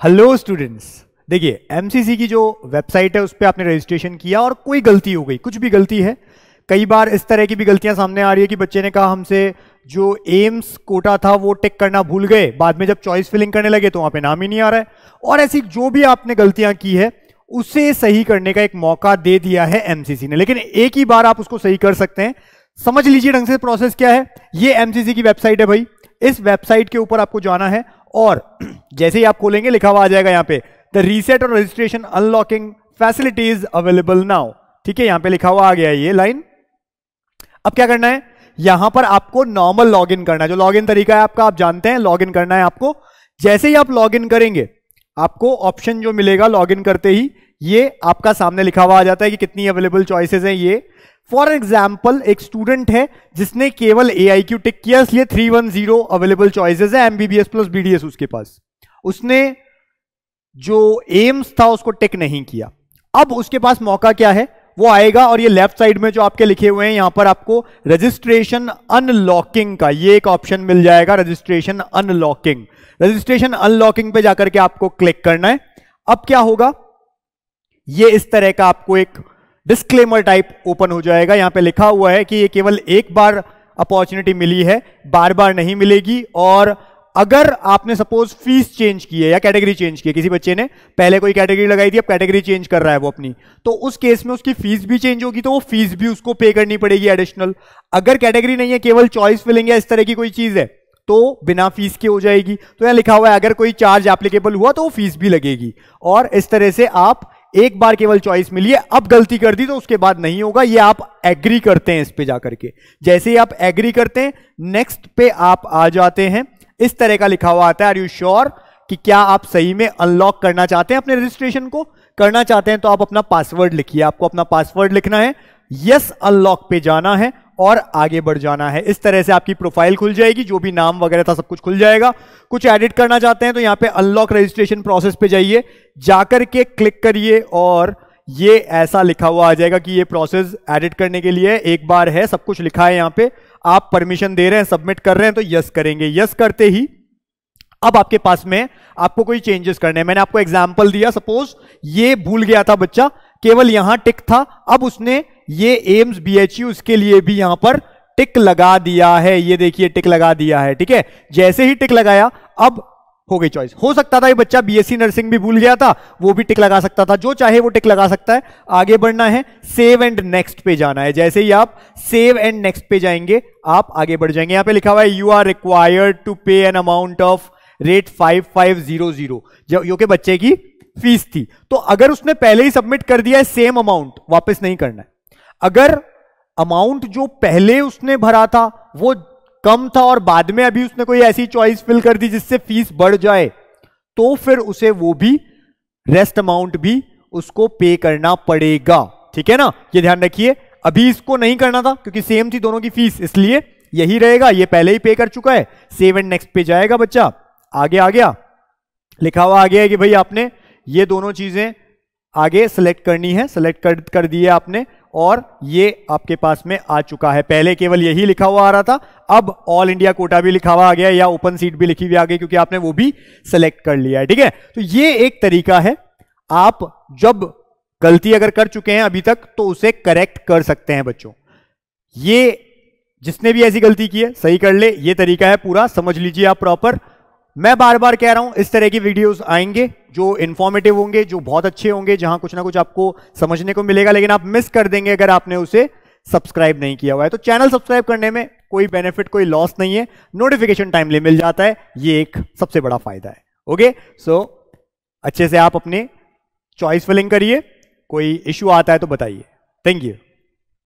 Hello students, देखिए MCC की जो वेबसाइट है उस पर आपने रजिस्ट्रेशन किया और कोई गलती हो गई, कुछ भी गलती है। कई बार इस तरह की भी गलतियां सामने आ रही है कि बच्चे ने कहा हमसे जो एम्स कोटा था वो टिक करना भूल गए, बाद में जब चॉइस फिलिंग करने लगे तो वहां पे नाम ही नहीं आ रहा है। और ऐसी जो भी आपने गलतियां की है उसे सही करने का एक मौका दे दिया है एमसीसी ने, लेकिन एक ही बार आप उसको सही कर सकते हैं। समझ लीजिए ढंग से प्रोसेस क्या है। ये एमसीसी की वेबसाइट है भाई, इस वेबसाइट के ऊपर आपको जाना है और जैसे ही आप खोलेंगे लिखा हुआ आ जाएगा यहाँ पे द रीसेट और registration unlocking facilities available now. ठीक है, यहां पे लिखा हुआ आ गया ये लाइन। अब क्या करना है, यहां पर आपको नॉर्मल लॉगिन करना है। जो लॉगिन तरीका है आपका आप जानते हैं, लॉगिन करना है आपको। जैसे ही आप लॉगिन करेंगे आपको ऑप्शन जो मिलेगा लॉगिन करते ही ये आपका सामने लिखा हुआ आ जाता है कि कितनी अवेलेबल चॉइसेस हैं। ये फॉर एग्जाम्पल एक स्टूडेंट है जिसने केवल AIQ टिक किया, इसलिए 310 अवेलेबल चॉइसेस है, MBBS प्लस BDS उसके पास। उसने जो एम्स था उसको टिक नहीं किया। अब उसके पास मौका क्या है, वो आएगा और ये लेफ्ट साइड में जो आपके लिखे हुए हैं यहां पर आपको रजिस्ट्रेशन अनलॉकिंग का ये एक ऑप्शन मिल जाएगा। रजिस्ट्रेशन अनलॉकिंग, रजिस्ट्रेशन अनलॉकिंग पे जाकर के आपको क्लिक करना है। अब क्या होगा, ये इस तरह का आपको एक डिस्क्लेमर टाइप ओपन हो जाएगा। यहां पे लिखा हुआ है कि ये केवल एक बार अपॉर्चुनिटी मिली है, बार बार नहीं मिलेगी। और अगर आपने सपोज फीस चेंज की है या कैटेगरी चेंज की है, किसी बच्चे ने पहले कोई कैटेगरी लगाई थी, अब कैटेगरी चेंज कर रहा है वो अपनी, तो उस केस में उसकी फीस भी चेंज होगी, तो वो फीस भी उसको पे करनी पड़ेगी एडिशनल। अगर कैटेगरी नहीं है, केवल चॉइस फिलिंग या इस तरह की कोई चीज है तो बिना फीस के हो जाएगी। तो यहां लिखा हुआ है अगर कोई चार्ज एप्लीकेबल हुआ तो वो फीस भी लगेगी। और इस तरह से आप एक बार केवल चॉइस मिली है, अब गलती कर दी तो उसके बाद नहीं होगा। ये आप एग्री करते हैं इस पे जाकर के। जैसे ही आप एग्री करते हैं नेक्स्ट पे आप आ जाते हैं, इस तरह का लिखा हुआ आता है आर यू श्योर, कि क्या आप सही में अनलॉक करना चाहते हैं अपने रजिस्ट्रेशन को। करना चाहते हैं तो आप अपना पासवर्ड लिखिए, आपको अपना पासवर्ड लिखना है, यस अनलॉक पे जाना है और आगे बढ़ जाना है। इस तरह से आपकी प्रोफाइल खुल जाएगी, जो भी नाम वगैरह था सब कुछ खुल जाएगा। कुछ एडिट करना चाहते हैं तो यहां पे अनलॉक रजिस्ट्रेशन प्रोसेस पे जाइए, जाकर के क्लिक करिए और ये ऐसा लिखा हुआ आ जाएगा कि ये प्रोसेस एडिट करने के लिए एक बार है, सब कुछ लिखा है यहां पे। आप परमिशन दे रहे हैं, सबमिट कर रहे हैं तो यस करेंगे। यस करते ही अब आपके पास में आपको कोई चेंजेस करने हैं। मैंने आपको एग्जांपल दिया, सपोज ये भूल गया था बच्चा, केवल यहां टिक था, अब उसने ये एम्स BHU उसके लिए भी यहां पर टिक लगा दिया है। ये देखिए टिक लगा दिया है। ठीक है, जैसे ही टिक लगाया अब हो गई चॉइस। हो सकता था ये बच्चा BSc नर्सिंग भी भूल गया था, वो भी टिक लगा सकता था, जो चाहे वो टिक लगा सकता है। आगे बढ़ना है, सेव एंड नेक्स्ट पे जाना है। जैसे ही आप सेव एंड नेक्स्ट पे जाएंगे आप आगे बढ़ जाएंगे। यहां पे लिखा हुआ है यू आर रिक्वायर्ड टू पे एन अमाउंट ऑफ रेट 5500, जो कि बच्चे की फीस थी। तो अगर उसने पहले ही सबमिट कर दिया है सेम अमाउंट, वापस नहीं करना है। अगर अमाउंट जो पहले उसने भरा था वो कम था और बाद में अभी उसने कोई ऐसी चॉइस फिल कर दी जिससे फीस बढ़ जाए, तो फिर उसे वो भी रेस्ट अमाउंट भी उसको पे करना पड़ेगा। ठीक है ना, ये ध्यान रखिए। अभी इसको नहीं करना था क्योंकि सेम थी दोनों की फीस, इसलिए यही रहेगा। ये पहले ही पे कर चुका है, सेव एंड नेक्स्ट पे जाएगा बच्चा। आगे आ गया, लिखा हुआ आ गया है कि भाई आपने ये दोनों चीजें आगे सेलेक्ट करनी है, सेलेक्ट कर दिए आपने और ये आपके पास में आ चुका है। पहले केवल यही लिखा हुआ आ रहा था, अब ऑल इंडिया कोटा भी लिखा हुआ आ गया या ओपन सीट भी लिखी हुई आ गई, क्योंकि आपने वो भी सेलेक्ट कर लिया है। ठीक है, तो ये एक तरीका है। आप जब गलती अगर कर चुके हैं अभी तक तो उसे करेक्ट कर सकते हैं बच्चों। ये जिसने भी ऐसी गलती की है सही कर ले, ये तरीका है पूरा, समझ लीजिए आप प्रॉपर। मैं बार बार कह रहा हूं इस तरह की वीडियोस आएंगे जो इंफॉर्मेटिव होंगे, जो बहुत अच्छे होंगे, जहां कुछ ना कुछ आपको समझने को मिलेगा, लेकिन आप मिस कर देंगे अगर आपने उसे सब्सक्राइब नहीं किया हुआ है। तो चैनल सब्सक्राइब करने में कोई बेनिफिट, कोई लॉस नहीं है, नोटिफिकेशन टाइमली मिल जाता है, ये एक सबसे बड़ा फायदा है। ओके, सो अच्छे से आप अपने चॉइस फिलिंग करिए, कोई इश्यू आता है तो बताइए। Thank you.